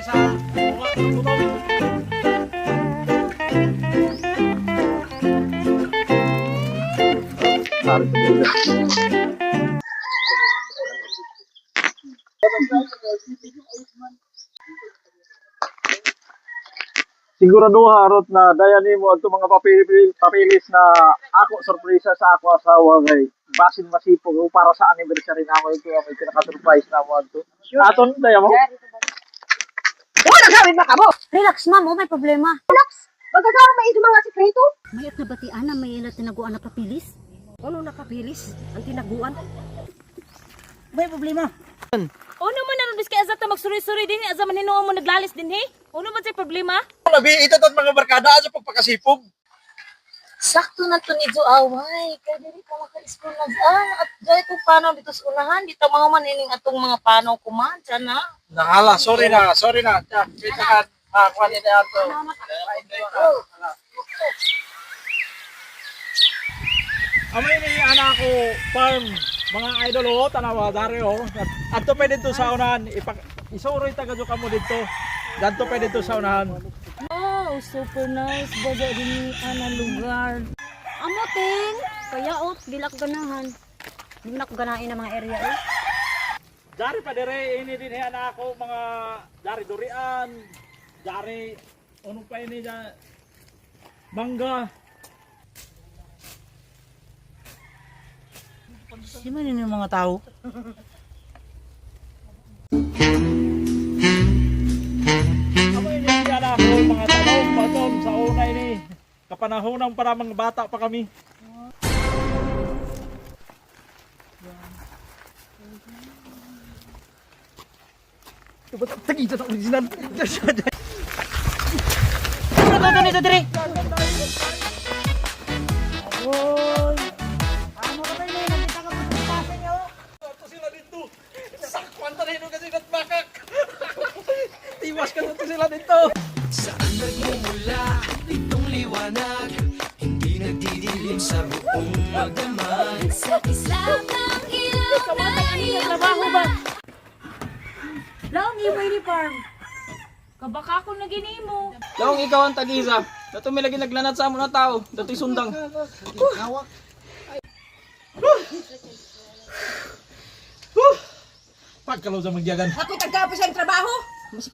sa bunga ng butong. Sigurado harot na dayani mo ato mga papilis na ako sorpresa sa ako asawa kay basin masipog o para sa anniversary namo ito ang pinaka-surprise namo ato. Aton daya mo. Huwag nagsabi ba ka mo? Relax, ma'am. Oh, may problema. Relax! Magkasama ba ito mga sikreto? Mayat na batian na may ilat tinaguan na papilis. Ano nakapilis? Ang tinaguan? May problema. Ano man na nabis kaya azata magsuri-suri din, aza man hinuon mo naglalis din he? Ano ba siya problema? Labi ito tot mga barkada sa pagpakasipog. Sakto na to ni Jo away, kaya dili ka maka-school nag-an at dahil ito panaw dito sa unahan, dito mga manining atong mga panaw kuman, na. Nahala, sorry na. Tiya, kita ka. Kuha ni ato. Amay ni anak ko farm mga idol oh, tanawa Dario. At to pwede to sa unahan, isuroy taga jo kamo dito. Danto pwede to sa unahan. Oh, super nice. Baga din ang lugar. Amoting! Kaya ot, dilak ganahan. Di na ko ganain ang mga area eh. Dari pa dire ini din anak ko mga dari durian. Dari ano pa ini dyan? Mangga. Di man ini mga tao. Ano ini yan ako mga tanong baton sa una ini. Kapanahonang para mga bata pa kami. Tagi ito original. Ano dito dire? Ito sila dito. Sakwan ta rin kasi natbakak. Tiwas ka na sila dito. Saan nagmumula itong liwanag? Hindi nagdidilim sa buong magdamag. Sa islam ng ilaw na trabaho ba? Lang imo ni farm. Kabaka ako na ginimo. Lawang ikaw ang tag-isa. Dato may lagi naglanat sa amo na tao. Dato'y sundang. Pagkalaw sa magyagan. Ako tagapos ang trabaho?